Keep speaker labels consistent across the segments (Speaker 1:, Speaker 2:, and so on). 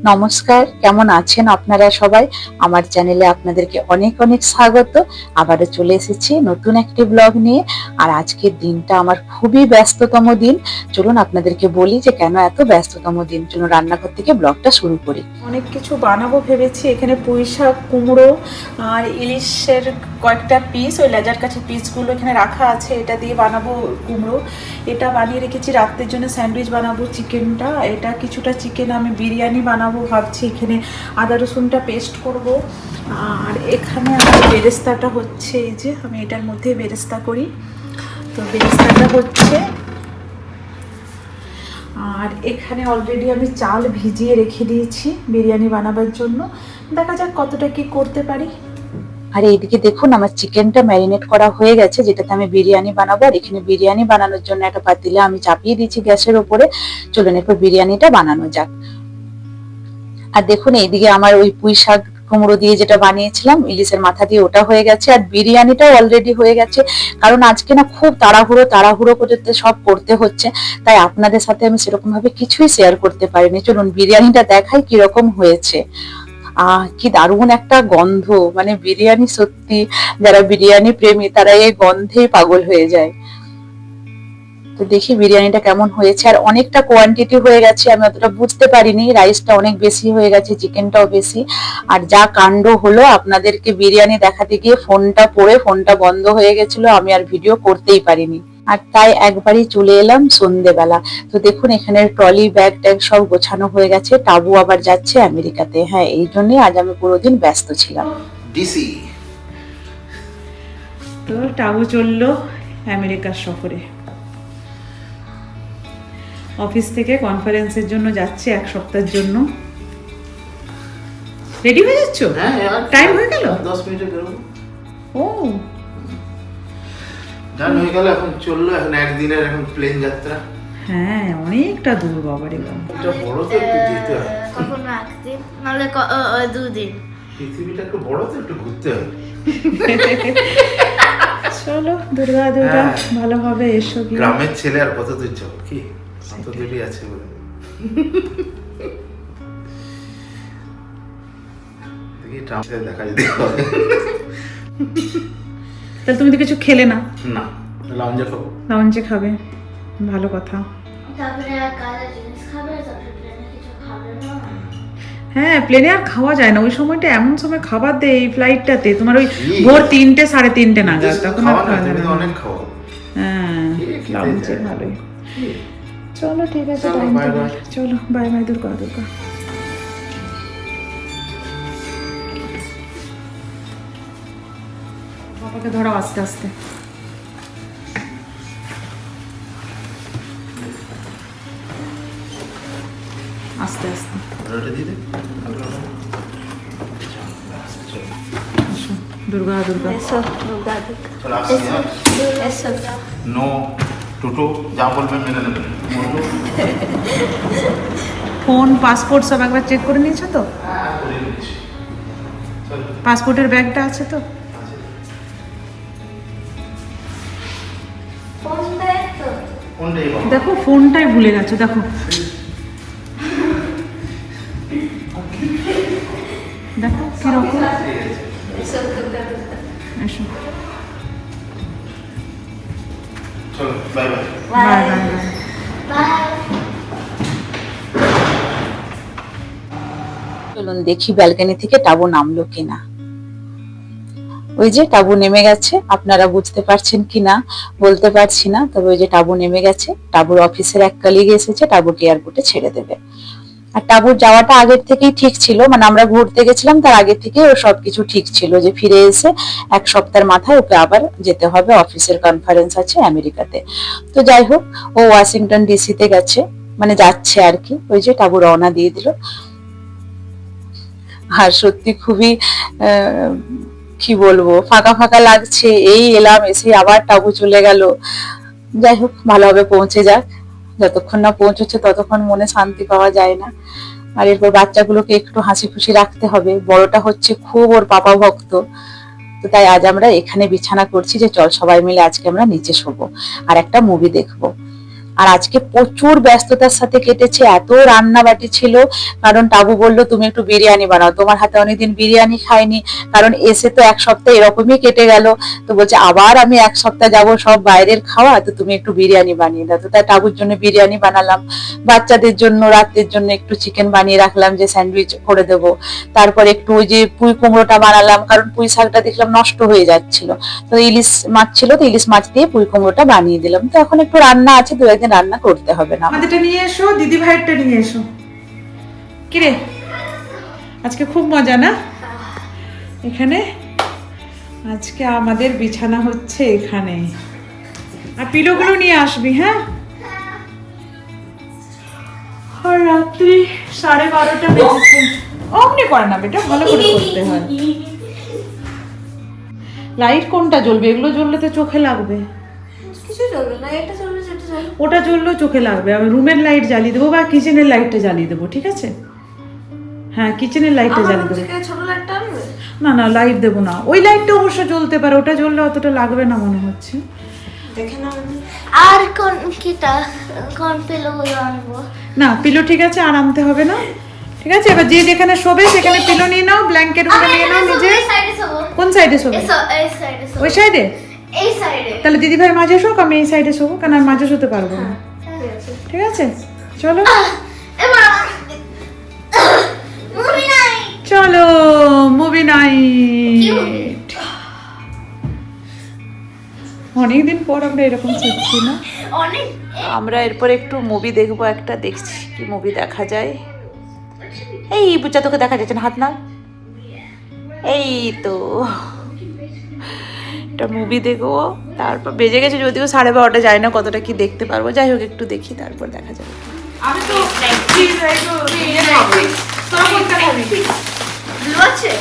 Speaker 1: নমস্কার, কেমন আছেন আপনারা সবাই? আমার চ্যানেলে আপনাদেরকে অনেক অনেক স্বাগত। আবারও চলে এসেছি নতুন একটি ব্লগ নিয়ে। আর আজকের দিনটা আমার খুবই ব্যস্ততম দিন। চলুন আপনাদেরকে বলি যে কেন এত ব্যস্ততম দিন। চলুন রান্নাঘর থেকে ব্লগটা শুরু করি। অনেক কিছু বানাবো ভেবেছি। এখানে পুঁই শাক, কুমড়ো আর ইলিশের কয়েকটা পিস, ওই লেজার কাছে পিসগুলো এখানে রাখা আছে। এটা দিয়ে বানাবো কুমড়ো। এটা বানিয়ে রেখেছি রাত্রের জন্য, স্যান্ডউইচ বানাবো চিকেনটা। এটা কিছুটা চিকেন আমি বিরিয়ানি বানাবো ভাবছি। এখানে আদা রসুনটা পেস্ট করব। আর এখানে আমার বেরেস্তাটা হচ্ছে, এই যে আমি এটার মধ্যে বেরেস্তা করি, তো বেরেস্তাটা হচ্ছে। আর এখানে অলরেডি আমি চাল ভিজিয়ে রেখে দিয়েছি বিরিয়ানি বানাবার জন্য। দেখা যাক কতটা কি করতে পারি। আর এইদিকে দেখুন আমার চিকেনটা ম্যারিনেট করা হয়ে গেছে, যেটাতে আমি বিরিয়ানি বানাবো। আর এখানে বিরিয়ানি বানানোর জন্য একটা পাতিলে আমি চাপিয়ে দিয়েছি গ্যাসের ওপরে। চলুন এরপর বিরিয়ানিটা বানানো যাক। আর দেখুন এইদিকে আমার ওই পুঁই শাক কুমড়ো দিয়ে যেটা বানিয়েছিলাম ইলিশের মাথা দিয়ে, ওটা হয়ে গেছে। আর বিরিয়ানিটাও অলরেডি হয়ে গেছে, কারণ আজকে না খুব তাড়াহুড়ো করতে সব করতে হচ্ছে, তাই আপনাদের সাথে আমি সেরকম ভাবে কিছুই শেয়ার করতে পারিনি। চলুন বিরিয়ানিটা দেখাই কিরকম হয়েছে। কি দারুণ একটা গন্ধ, মানে বিরিয়ানি সত্যি যারা বিরিয়ানি প্রেমী তারা এই গন্ধেই পাগল হয়ে যায়। তো দেখি বিরিয়ানিটা কেমন হয়েছে। আর অনেকটা কোয়ান্টিটি হয়ে গেছে, আমি অতটা বুঝতে পারিনি। রাইসটা অনেক বেশি হয়ে গেছে, চিকেনটাও বেশি। আর যা কাণ্ড হলো, আপনাদেরকে বিরিয়ানি দেখাতে গিয়ে ফোনটা বন্ধ হয়ে গেছিল, আমি আর ভিডিও করতেই পারিনি। আর তাই একবারই চলে এলাম সন্ধেবেলা। তো দেখুন এখানে ট্রলি ব্যাগ ট্যাগ সব গোছানো হয়ে গেছে। টাবু আবার যাচ্ছে আমেরিকাতে। হ্যাঁ, এই জন্যই আজ আমি পুরো দিন ব্যস্ত ছিলাম। ডিসি তো টাবু চললো আমেরিকার সফরে। অফিস থেকে কনফারেন্সের জন্য যাচ্ছে 1 সপ্তাহের জন্য। রেডি হয়ে যাচ্ছ?
Speaker 2: হ্যাঁ,
Speaker 1: টাইম হয়ে গেল,
Speaker 2: 10 মিনিটে বেরোবো।
Speaker 1: ও
Speaker 2: ডান হয়ে গেল, এখন চললো। এখন একদিনের এখন প্লেন যাত্রা।
Speaker 1: হ্যাঁ, অনেকটা দূর বাবারে বাবা।
Speaker 2: এটা বড় তো, একটু যেতে হয়।
Speaker 3: কখনো একদিন, নাহলে 2 দিন।
Speaker 2: পৃথিবীটা একটু বড় তো, একটু ঘুরতে হয়।
Speaker 1: চলো দুর্গা ভালো হবে। এসো কি
Speaker 2: গ্রামের ছেলে আর কত দূর যাবো, কি কত দূরই আছে বলে। দেখি ট্রামে দেখা যেতে হবে।
Speaker 1: তাহলে তুমি তো কিছু খেলে না?
Speaker 2: না, লাউঞ্জে খাবো।
Speaker 1: লাউঞ্জে খাবে, ভালো কথা।
Speaker 3: তারপরে আর কাজের জিনিস খাবে, তারপরে প্লেনে কিছু খাবে না।
Speaker 1: হ্যাঁ, প্লেনে আর খাওয়া যায় না। ওই সময়টা এমন সময় খাবার দেয় এই ফ্লাইটটাতে, তোমার ওই ভোর 3টে 3:30 নাগাদ, তখন আর খাওয়া যাবে না।
Speaker 2: অনেক খাওয়া।
Speaker 1: হ্যাঁ, লাউঞ্জে ভালোই। চলো ঠিক আছে, চলো বাই বাই। দুর্গা বাবাকে ধরো আস্তে আস্তে। আস্তে আস্তে দুর্গা
Speaker 2: নো টোটো যা বলবেন মেনে নেবেন।
Speaker 1: ফোন পাসপোর্ট সব একবার চেক করে নিয়েছো তো? পাসপোর্টের ব্যাগটা আছে তো? দেখো ফোনটাই ভুলে গেছো, দেখো। দেখো কিরকম। এসো,
Speaker 2: চলো bye bye.
Speaker 1: Bye bye bye. চলুন দেখি ব্যালকনি থেকে টাবু নামলো কিনা। ওই যে টাবু নেমে গেছে, আপনারা বুঝতে পারছেন কিনা বলতে পারছি না, তবে ওই যে টাবু নেমে গেছে। টাবুর অফিসের এক কলিগ এসেছে টাবুকে এয়ারপোর্টে ছেড়ে দেবে। আর টাবুর যাওয়াটা আগের থেকেই ঠিক ছিল, মানে আমরা ঘুরতে গেছিলাম তার আগে থেকে ওর সবকিছু ঠিক ছিল, যে ফিরে এসে 1 সপ্তাহের মাথায় ওকে আবার যেতে হবে, অফিসের কনফারেন্স আছে আমেরিকাতে। তো যাই হোক, ও ওয়াশিংটন ডিসিতে গেছে, মানে যাচ্ছে আর কি। ওই যে টাবু রওনা দিয়ে দিল। আর সত্যি খুবই কি বলবো, ফাঁকা ফাঁকা লাগছে। এই এলাম, এসে আবার টাবু চলে গেল। যাই হোক, ভালোভাবে পৌঁছে যাক। যতক্ষণ না পৌঁছচ্ছে ততক্ষণ মনে শান্তি পাওয়া যায় না। আর এরপর বাচ্চাগুলোকে একটু হাসি খুশি রাখতে হবে। বড়টা হচ্ছে খুব ওর পাপা ভক্ত, তো তাই আজ আমরা এখানে বিছানা করছি যে চল সবাই মিলে আজকে আমরা নিচে শোবো আর একটা মুভি দেখবো। আর আজকে প্রচুর ব্যস্ততার সাথে কেটেছে, এত রান্না বাটি ছিল। কারণ টাবু বললো তুমি একটু বিরিয়ানি বানাও, তোমার হাতে অনেকদিন বিরিয়ানি খাইনি, কারণ এসে তো এক সপ্তাহ এরকমই কেটে গেল। তো বলছে আবার আমি এক সপ্তাহ যাবো, সব বাইরের খাওয়া, তো তুমি একটু বিরিয়ানি বানিয়ে দাও। তো তাই টাবুর জন্য বিরিয়ানি বানালাম, বাচ্চাদের জন্য রাতের জন্য একটু চিকেন বানিয়ে রাখলাম যে স্যান্ডউইচ করে দেবো। তারপর একটু ওই যে পুঁই কুমড়োটা বানালাম, কারণ পুঁই শাকটা দেখলাম নষ্ট হয়ে যাচ্ছিল। তো ইলিশ মাছ ছিল, তো ইলিশ মাছ দিয়ে পুঁই কুমড়োটা বানিয়ে দিলাম। তো এখন একটু রান্না আছে, দু একদিন রান্না করতে হবে না।
Speaker 4: আমাদেরটা নিয়ে এসো, দিদি ভাইয়েরটা নিয়ে এসো। কিরে আজকে খুব মজা না এখানে? আজকে আমাদের বিছানা হচ্ছে এখানে, আর পিলোগুলো নিয়ে আসবি। হ্যাঁ, আর রাত্রি 12:30 বেজেছে। অমনি করে না বেটা, ভালো করে করতে হয়। লাইট কোনটা জ্বলবে? এগুলো জ্বললে তো চোখে লাগবে।
Speaker 3: কিছু চলবে না, এটা চলবে সেটা চলবে।
Speaker 4: ওটা জ্বললেও চোখে লাগবে। আমি রুমের লাইট জ্বালিয়ে দেবো বা কিচেনের লাইটটা জ্বালিয়ে দেবো, ঠিক আছে? হ্যাঁ, কিচেনের লাইটটা জ্বালিয়ে দেবো।
Speaker 3: ছোট লাইটটা আনবে?
Speaker 4: না না, লাইট দেবো না। ওই লাইটটা অবশ্য জ্বলতে পারে, ওটা জ্বললে অতটা লাগবে না মনে হচ্ছে।
Speaker 3: দেখে না। আর কোন পিলোগুলো আনবো?
Speaker 4: না, পিলো ঠিক আছে, আর আনতে হবে না। ঠিক আছে, এবার যে যেখানে শোবে সেখানে পিলো নিয়ে নাও, ব্ল্যাঙ্কেট গুলো নিয়ে নাও নিজে। কোন সাইডে শোবে? ওই সাইডে?
Speaker 3: এই সাইডে।
Speaker 4: তাহলে দিদি ভাই মাঝে শোক, আমি এই সাইডে শোবো, কারণ আমি মাঝে শুতে পারবো না। ঠিক আছে, চলো চলো মুভি নাইট। অনেকদিন পর আমরা এরকম শিখছি না। আমরা এরপর একটু মুভি দেখবো, একটা দেখছি কি মুভি দেখা যায়। এই বুচা, তোকে দেখা যাচ্ছে না, হাত না। এই তো একটা মুভি দেখবো, তারপর বেজে গেছে যদিও 12:30, যায় না কতটা কি দেখতে পারবো। যাই হোক, একটু দেখি, তারপর দেখা যাবে। আমি তো
Speaker 3: আছে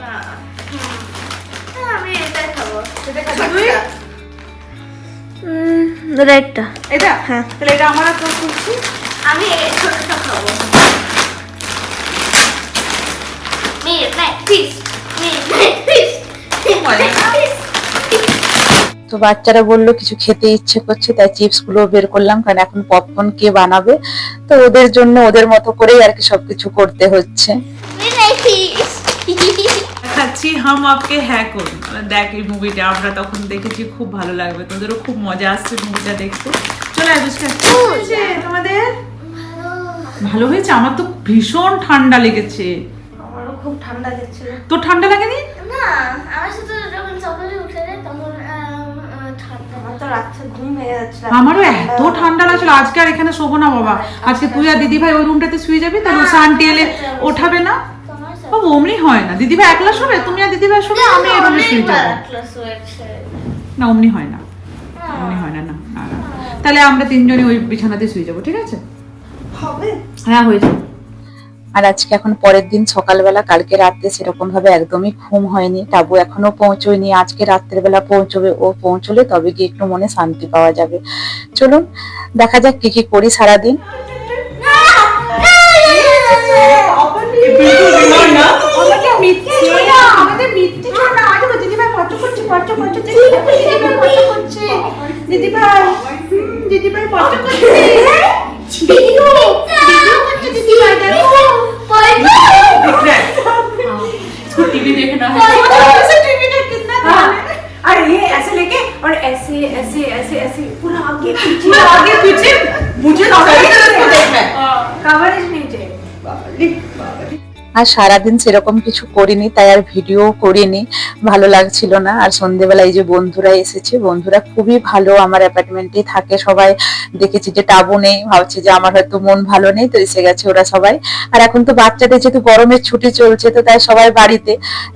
Speaker 3: না, আমি এটাই খাবো। রেডটা
Speaker 4: এটা? হ্যাঁ, তাহলে এটা আমার আর তোর খুঁজছি।
Speaker 3: আমি এই ছোটটা খাবো।
Speaker 1: তো বাচ্চারা বললো কিছু খেতে ইচ্ছে করছে, তাই চিপস গুলো বের করলাম, কারণ এখন পপকর্ন কে বানাবে। তো ওদের জন্য ওদের মতো করেই আর কি সবকিছু করতে হচ্ছে।
Speaker 4: দেখাচ্ছি হাম আপকে হ্যাঁ করুন। দেখ এই মুভিটা আমরা তখন দেখেছি, খুব ভালো লাগবে, তোদেরও খুব মজা আসছে মুভিটা দেখতে। চলে আসবে তোমাদের। ভালো হয়েছে? আমার তো ভীষণ ঠান্ডা লেগেছে।
Speaker 3: আমারও খুব ঠান্ডা লাগছিল।
Speaker 4: তোর ঠান্ডা লাগেনি?
Speaker 3: না, আমার সাথে যখন সকালে উঠে যায় তখন ঠান্ডা। আমার তো রাত্রে ঘুম হয়ে যাচ্ছে।
Speaker 4: আমারও এত ঠান্ডা লাগছিল। আজকে আর এখানে শোবো না বাবা, আজকে তুই আর দিদি ভাই ওই রুমটাতে শুয়ে যাবি, তাহলে শান্তি এলে ওঠাবে না। বাবা অমনি হয় না, দিদি ভাই একলা শোবে, তুমি আর দিদি ভাই শোবে, আমি এই রুমে শুয়ে যাবো। না অমনি হয় না, অমনি হয় না। না না না, তাহলে আমরা তিনজনই ওই বিছানাতে শুয়ে যাবো, ঠিক আছে?
Speaker 3: হবে?
Speaker 4: হ্যাঁ, হয়ে যাবে।
Speaker 1: আর আজকে এখন পরের দিন সকালবেলা, কালকে রাতে সেরকম ভাবে একদমই ঘুম হয়নি। টাবু এখনো পৌঁছয়নি, আজকে রাত্রের বেলা পৌঁছবে। ও পৌঁছলে তবে গিয়ে একটু মনে শান্তি পাওয়া যাবে। চলুন দেখা যাক কি কি করি সারাদিন।
Speaker 4: टीवी देखना है।
Speaker 5: अरे ये ऐसे लेके और ऐसे ऐसे ऐसे ऐसे पूरा आगे पीछे
Speaker 4: मुझे देखना है।
Speaker 5: कवरेज नहीं चाहिए।
Speaker 1: আর সারাদিন সেরকম কিছু করিনি, তাই আর ভিডিও করিনি, ভালো লাগছিল না। আর সন্ধ্যেবেলায় যে বন্ধুরা এসেছে, বন্ধুরা খুবই ভালো, আমার অ্যাপার্টমেন্টে থাকে সবাই। দেখেছি যে টাবু নেই, ভাবছি যে আমার হয়তো মন ভালো নেই, তো এসে গেছে ওরা সবাই। আর এখন তো বাচ্চাদের যেহেতু গরমের ছুটি চলছে, তো তাই সবাই বাড়িতে।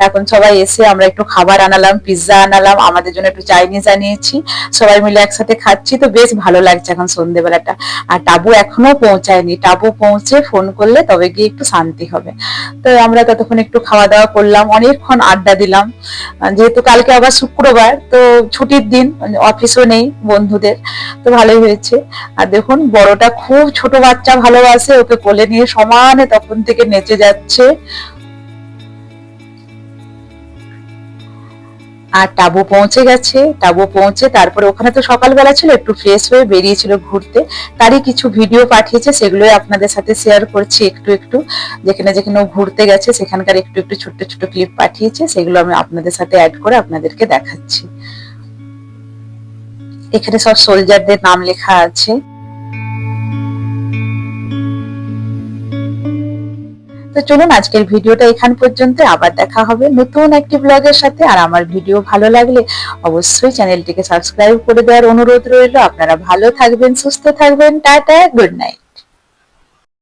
Speaker 1: এখন সবাই এসে আমরা একটু খাবার আনালাম, পিৎজা আনালাম, আমাদের জন্য একটু চাইনিজ আনিয়েছি, সবাই মিলে একসাথে খাচ্ছি। তো বেশ ভালো লাগছে এখন সন্ধ্যেবেলাটা। আর টাবু এখনো পৌঁছায়নি, টাবু পৌঁছে ফোন করলে তবে গিয়ে একটু শান্তি হবে। তো আমরা ততক্ষণ একটু খাওয়া দাওয়া করলাম, অনেকক্ষণ আড্ডা দিলাম। যেহেতু কালকে আবার শুক্রবার, তো ছুটির দিন, অফিসও নেই বন্ধুদের, তো ভালোই হয়েছে। আর দেখুন বড়টা খুব ছোট বাচ্চা ভালোবাসে, ওকে কোলে নিয়ে সমানে তখন থেকে নেচে যাচ্ছে। আর টাবু পৌঁছে গেছে, টাবু পৌঁছে তারপরে ওখানে তো সকালবেলা ছিল, একটু ফ্রেশ হয়ে বেরিয়েছিল ঘুরতে, তারই কিছু ভিডিও পাঠিয়েছে, সেগুলোই আপনাদের সাথে শেয়ার করছি একটু একটু। যেখানে যেখানে ও ঘুরতে গেছে সেখানকার একটু একটু ছোট্ট ছোট ক্লিপ পাঠিয়েছে, সেগুলো আমি আপনাদের সাথে অ্যাড করে আপনাদেরকে দেখাচ্ছি। এখানে সব সোলজারদের নাম লেখা আছে। তো চলুন আজকের ভিডিওটা এখান পর্যন্ত, আবার দেখা হবে নতুন একটি ব্লগের সাথে। আর আমার ভিডিও ভালো লাগলে অবশ্যই চ্যানেলটিকে সাবস্ক্রাইব করে দেওয়ার অনুরোধ রইল। আপনারা ভালো থাকবেন, সুস্থ থাকবেন, টাটা, গুড নাইট।